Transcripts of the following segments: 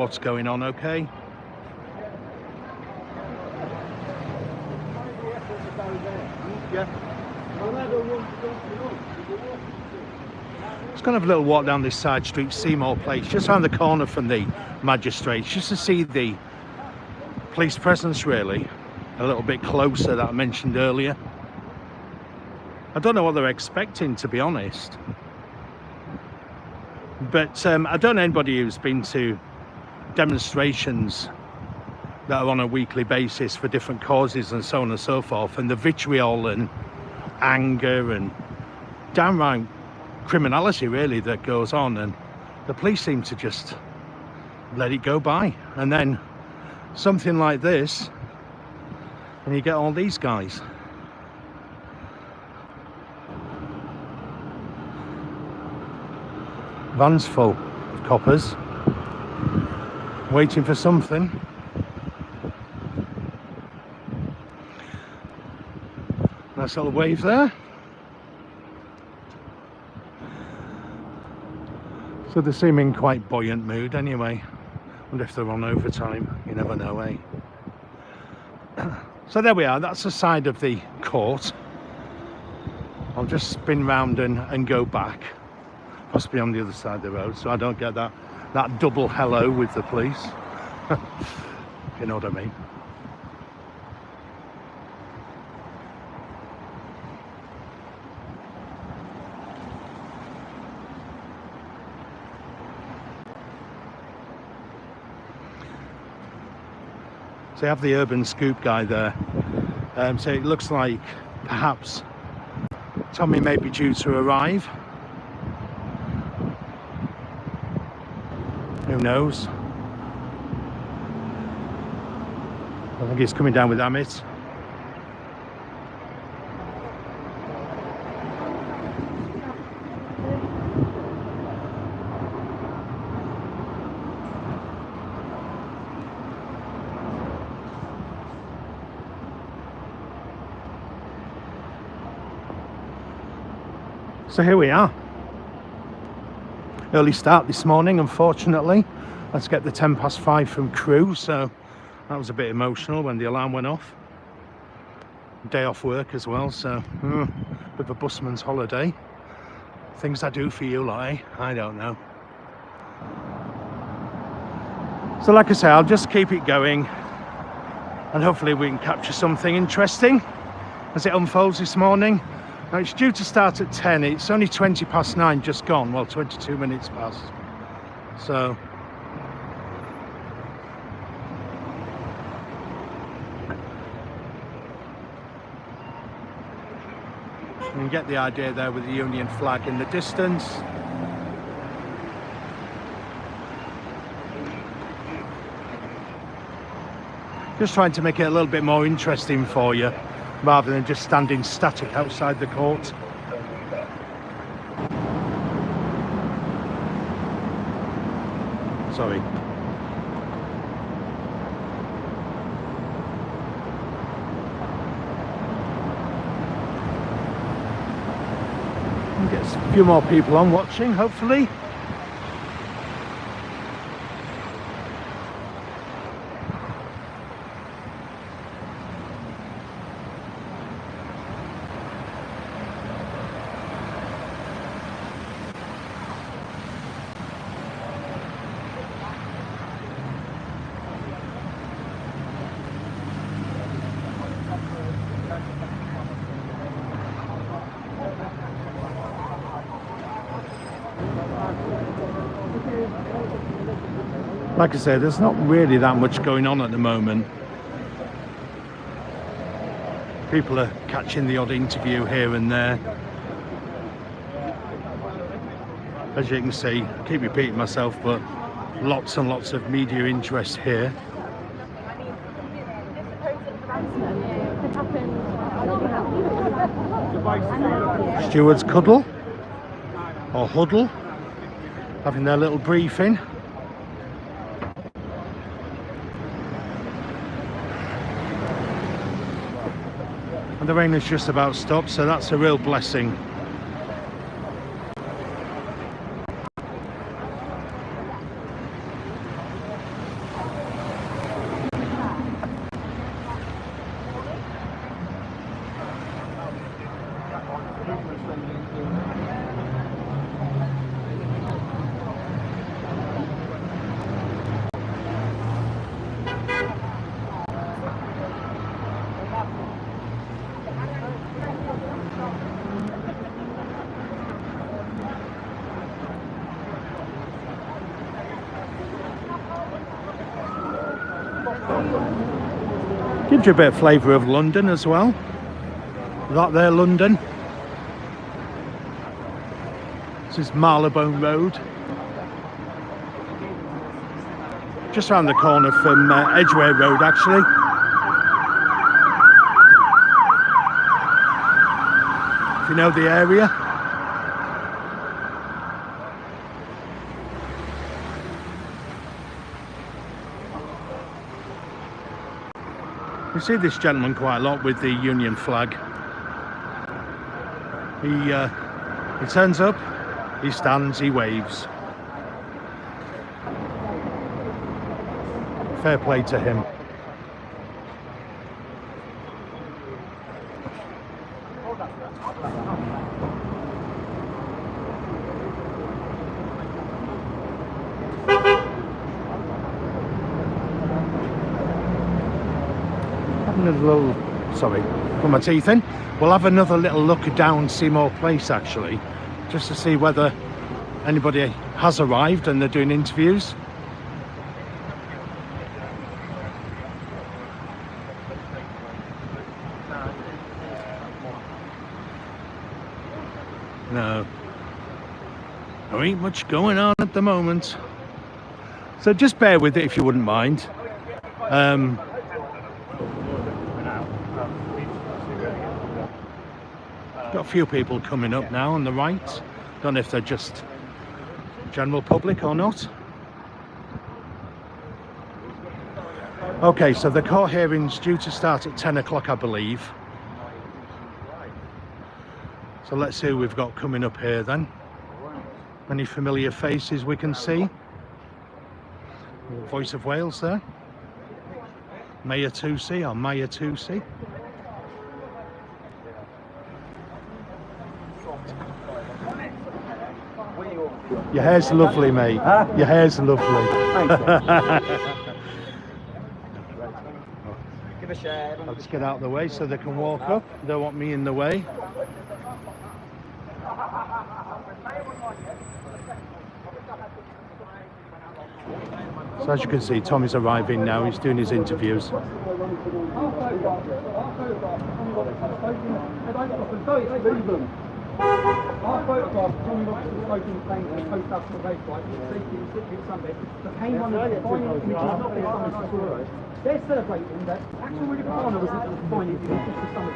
what's going on, okay? Just gonna have a little walk down this side street, Seymour Place, just around the corner from the magistrates, just to see the police presence really a little bit closer that I mentioned earlier. I don't know what they're expecting, to be honest, but I don't know anybody who's been to demonstrations that are on a weekly basis for different causes and so on and so forth, and the vitriol and anger and downright criminality really that goes on, and the police seem to just let it go by. And then something like this and you get all these guys. Vans full of coppers waiting for something. Nice little wave there. So they seem in quite buoyant mood anyway. Wonder if they're on overtime, you never know, eh? So there we are, that's the side of the court. I'll just spin round and go back, possibly on the other side of the road, so I don't get that double hello with the police. You know what I mean. So you have the urban scoop guy there. So it looks like perhaps Tommy may be due to arrive. Who knows? I think he's coming down with Amit. So here we are. Early start this morning, unfortunately. Let's get the 5:10 from Crewe, so that was a bit emotional when the alarm went off. Day off work as well, so bit of a busman's holiday. Things I do for you, like, I don't know. So like I say, I'll just keep it going and hopefully we can capture something interesting as it unfolds this morning. Now it's due to start at 10, it's only 9:20 just gone, well 22 minutes past. So you can get the idea there with the Union flag in the distance. Just trying to make it a little bit more interesting for you, rather than just standing static outside the court. Sorry. Get a few more people on watching, hopefully. Like I say, there's not really that much going on at the moment. People are catching the odd interview here and there. As you can see, I keep repeating myself, but lots and lots of media interest here. Stewards cuddle or huddle, having their little briefing. And the rain has just about stopped, so that's a real blessing. Gives you a bit of flavour of London as well. That there, London. This is Marylebone Road. Just around the corner from Edgware Road, actually. If you know the area. We see this gentleman quite a lot with the Union flag. He turns up, he stands, he waves. Fair play to him. Having a little, sorry, put my teeth in. We'll have another little look down Seymour Place actually, just to see whether anybody has arrived and they're doing interviews. No, there ain't much going on at the moment, so just bear with it if you wouldn't mind. Got a few people coming up now on the right. Don't know if they're just general public or not. Okay, so the court hearing's due to start at 10 o'clock, I believe. So let's see who we've got coming up here then. Any familiar faces we can see? Voice of Wales there. Mayor Tusi or Maya Tusi. Your hair's lovely, mate. Huh? Your hair's lovely. Give a share. I'll just get out of the way so they can walk up. They don't want me in the way. So as you can see, Tommy's arriving now. He's doing his interviews. Our photograph of Tommy Robertson smoking plane on the post up to the race right, Sunday, the pain one is the final image of the summer. They're celebrating that actual Rudy Bacana was at the final, it was just the summer.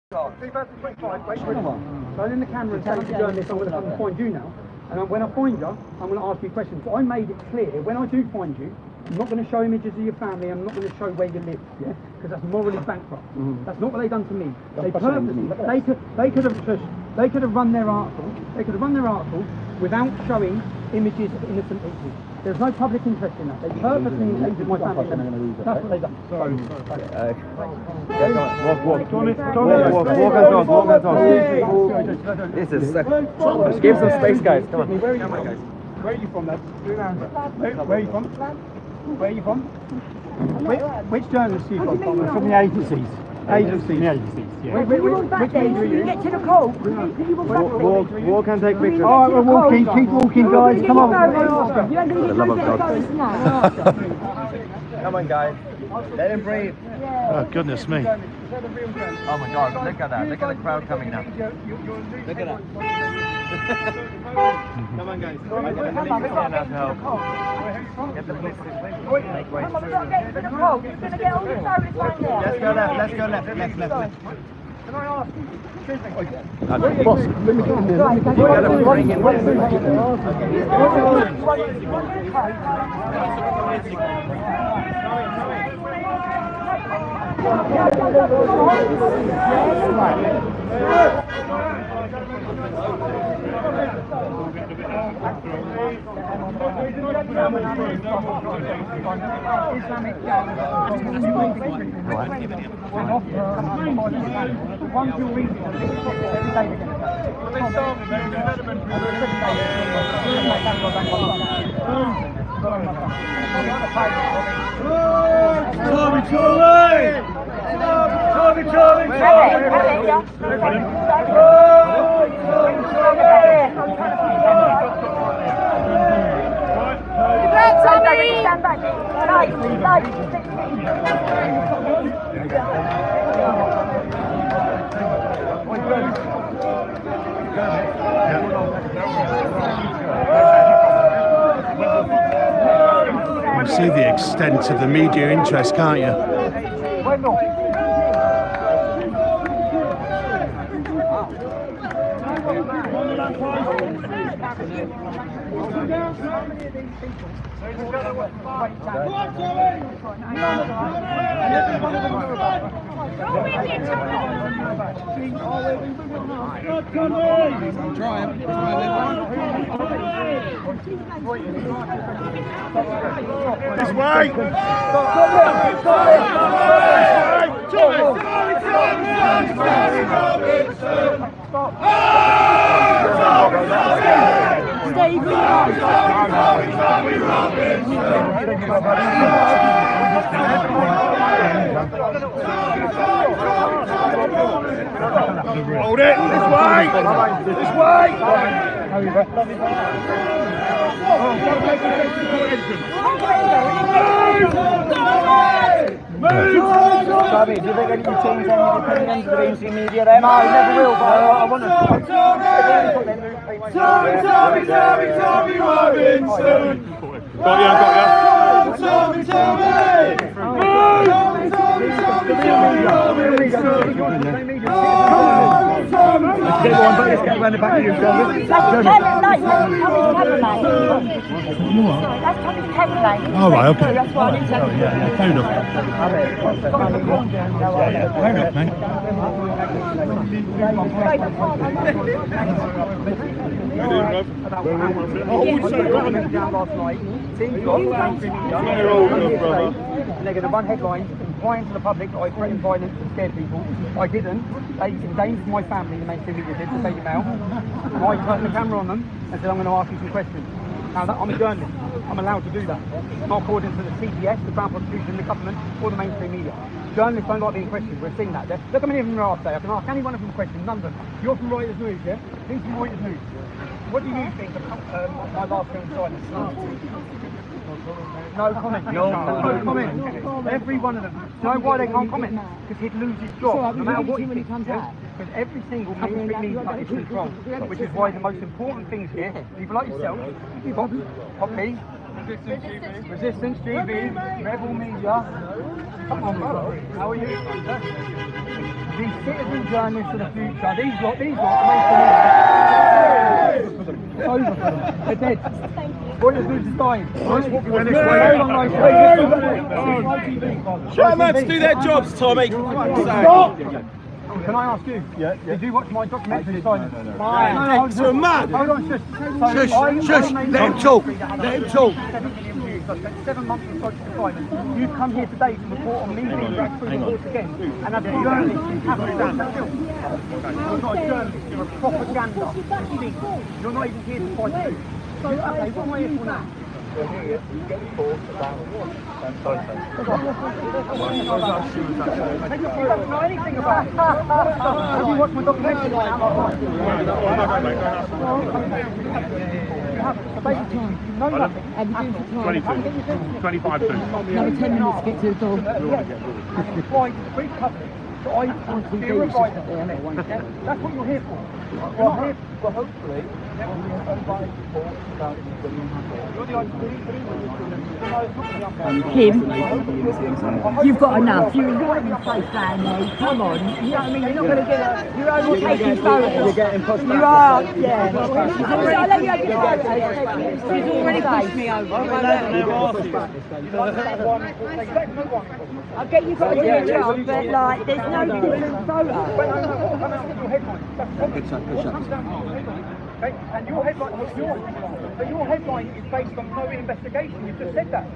So in the camera and tell the journalist I'm going to come and find you now, and when I find you, I'm going to ask you questions. So I made it clear, when I do find you, I'm not going to show images of your family, I'm not going to show where you live, yeah? Because that's morally bankrupt. That's not what they've done to me. They purposely, they could have run their article, without showing images of innocent people. There's no public interest in that. They purposely included my family. That's what they've done. Sorry. Walk. This is just give some space, guys. Come on. Where are you from, lad? Where are you from? Where are you from? Which journalists are you from? From the agencies. Agencies. The agencies, yeah. Which media are you? Get to the call. Walk and take pictures. Alright, we're walking. Keep walking, guys. Come on. You ain't going to love of get God. now. Come on, guys. Let him breathe. Oh, goodness me. Oh my God, look at that. Look at the crowd coming now. Look at that. Come on, guys. I'm going to leave you here now to help. Get the police. Make way. Come on, we've got to get to the call. You're going to get all the service line there. Let's go left. Let's go left. Left. Can I ask you? Excuse me. Boss, let me come in there. You got to bring in Islamic one you'll read every day again. Stand back. You see the extent of the media interest, can't you? This way! Hold it! This way! This way! Tommy, do you think any change any opinions of the mainstream media then? No, I never will, but I want to... Tommy Robinson! Got ya. Tommy! Let's get around the back of you, That's Tommy's Kevin Lane. All right, okay. That's what I need to Fair enough. Fair enough, mate. And they're going to run headlines implying to the public that I threatened violence and scared people. I didn't. They endangered my family, the mainstream media did, the Daily Mail. And I turned the camera on them and said, I'm going to ask you some questions. Now, I'm a journalist. I'm allowed to do that. Not according to the CBS, the Crown Prosecution, the government, or the mainstream media. Journalists don't like being questioned. We're seeing that. Look how many of them are today. I can ask any one of them a question. None of them. You're from Reuters News, yeah? Who's from Reuters News? What do you think of my last film, Silence? No comment. No comment. Every one of them. Do you know why they can't comment? Because he'd lose his job, no matter what he thinks. Because every single mainstream media is controlled. Which is why the most important things here, people like yourself, Poppy, Resistance TV, Rebel Media. Come on, bro. How are you? These citizen journalists of the future, these lot, the mainstream media. It's over for them. They're dead. Reuters News is dying. Show them how to do their jobs, Tommy. Stop! Can I ask you? Yeah. Did you watch my documentary? Silence? No. So mad. Hold on, shush. Shush. Let him talk. Let him talk. I spent 7 months in social confinement. You've come here today to report on me being dragged through the courts again. And as a journalist, you have to stand that film. You're not a journalist, you're a propaganda machine. You're not even here to fight truth. So, okay, what am I here for now? We're here to get reports about what? Have you know anything about it? Have you watched my documentary? So basically, you know nothing. Have you been for time? 25 soon. Another 10 minutes to get to the door. And it's why the free public that I feel right on it. That's what you're here for. You're not here for hopefully. Kim, you've got enough. You're in right in the face down there. Come on. You know what I mean? You're not going to get you're only taking photos. You're getting pushed back. You are, yeah. She's already pushed me over. I get you've got to do your job, but like, there's no different photo. Good shot. Okay? And your headline is based on no investigation. You've just said that.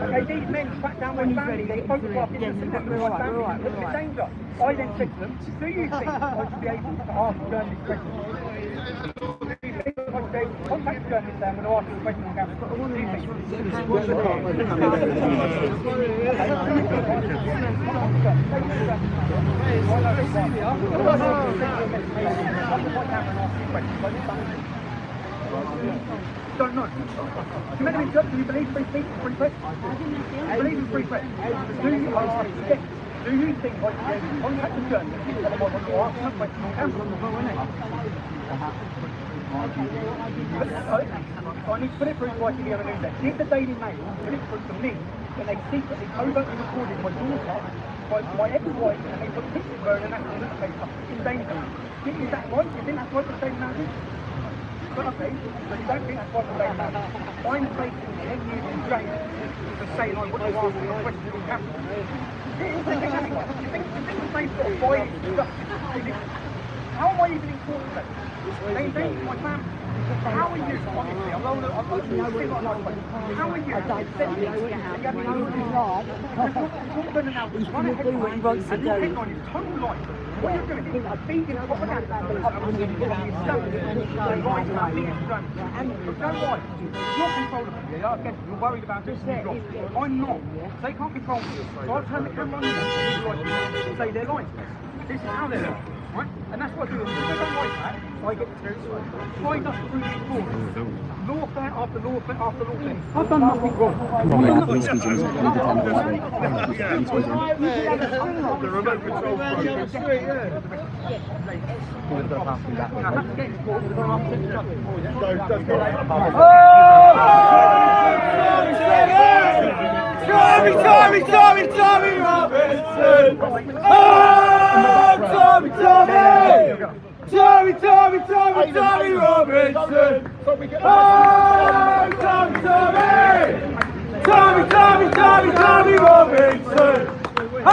Okay, these men tracked down my family, they photographed innocent members of my family, looking in danger. I then said to them, do you think I should be able to ask journalists questions? Do you think I should be able to contact journalists and I'm going to ask them a question on camera? Do you don't know. Do you believe free speech, free press? I believe in free press. Do you think I should be able to contact the journalist and tell them I want to ask them a question on camera? I need to put it through to ITV on a news. Did the Daily Mail put it through to me when they secretly overtly recorded my daughter, my ex-wife, and they put pictures of her in a national newspaper in danger? Is that right? You think that's right the Daily Mail did? Okay, but you don't think that's right the Daily Mail did? I'm facing 10 years in jail for saying I want to ask them a question on camera. You think the same sort of violence and justice? How am I even in court today? They endangered my family. How are you, honestly, I'm going to how are you, and your headline is total lies. What you're doing is feeding propaganda to the public from the establishment right about being Islamic. And you know why? You're controllable, yeah? I guess you're worried about this job. I'm not. They can't control me. So I'll turn the camera on and say they're lying. This is how they're lying. Right? And that's what I do. If they don't like that, I get tied up through these courts. Lawfare after lawfare after lawfare. I've done nothing wrong. The remote control program. I have to get in court because I'm after the Tommy Robinson! Oh, Tommy Robinson! Oh, Tommy! Tommy Robinson! Oh,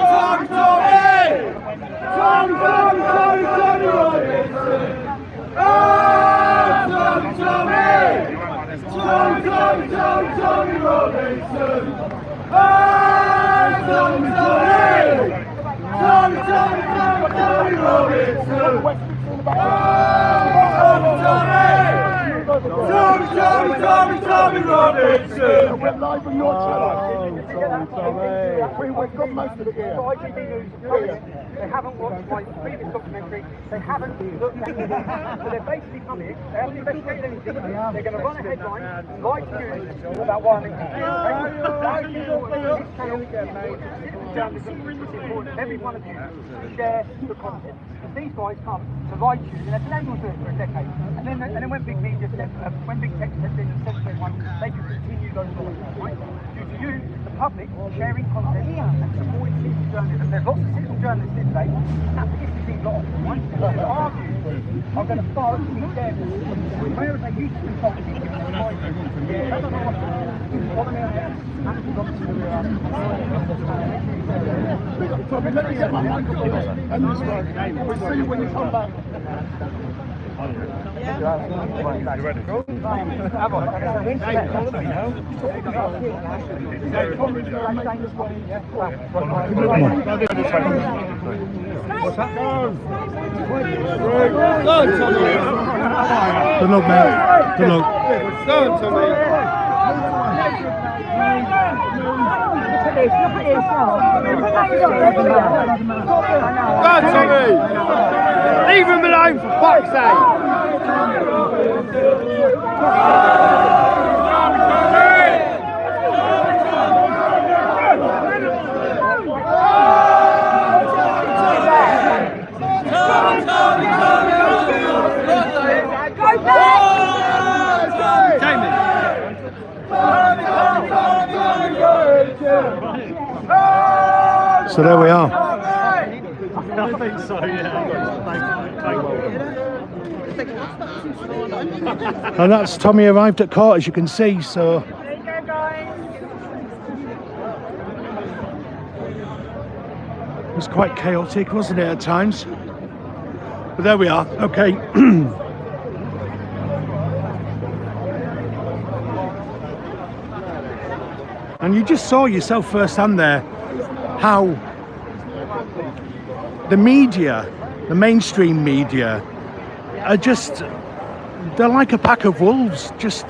Tommy Robinson! Tommy Robinson! We're live on your channel. We've got most of it here. ITV News, they haven't watched my previous documentary, they haven't looked at it. So they're basically come here, they haven't investigated anything, they're going to run a headline, lie to you about why I'm in every one of you to share the content. Because these guys come to lie to you, and they've been able to do it for a decade. And then when big media said, when big tech said things, said to everyone, they can continue those lies, right? Due to you, the public, sharing content and supporting citizen journalism. There's lots of citizen journalists here today. That's the thing, lot of them, right? But our views are going to far exceed their views. Where they used to consult the media, I don't know what follow me on there. Tommy, let me get my microphone and this one. We'll see you when you come back. You ready? Go? Good luck, mate. Good luck. Go on, Tommy. Go on, Tommy. Leave him alone, for fuck's sake. So there we are. I think so, And that's Tommy arrived at court, as you can see, so There you go, guys. was quite chaotic, wasn't it, at times? But there we are. Okay. And you just saw yourself firsthand there how the media, the mainstream media, are just, they're like a pack of wolves. Just,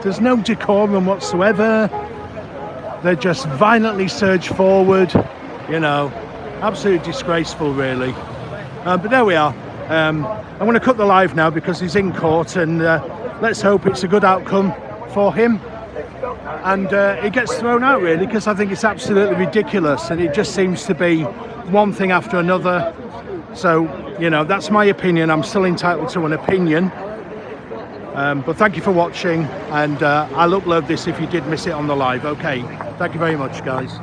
there's no decorum whatsoever. They just violently surge forward, you know, absolutely disgraceful, really. But there we are. I'm going to cut the live now because he's in court, and let's hope it's a good outcome for him. And it gets thrown out, really, because I think it's absolutely ridiculous, and it just seems to be one thing after another. So, you know, that's my opinion. I'm still entitled to an opinion. But thank you for watching, and I'll upload this if you did miss it on the live. Okay, thank you very much, guys.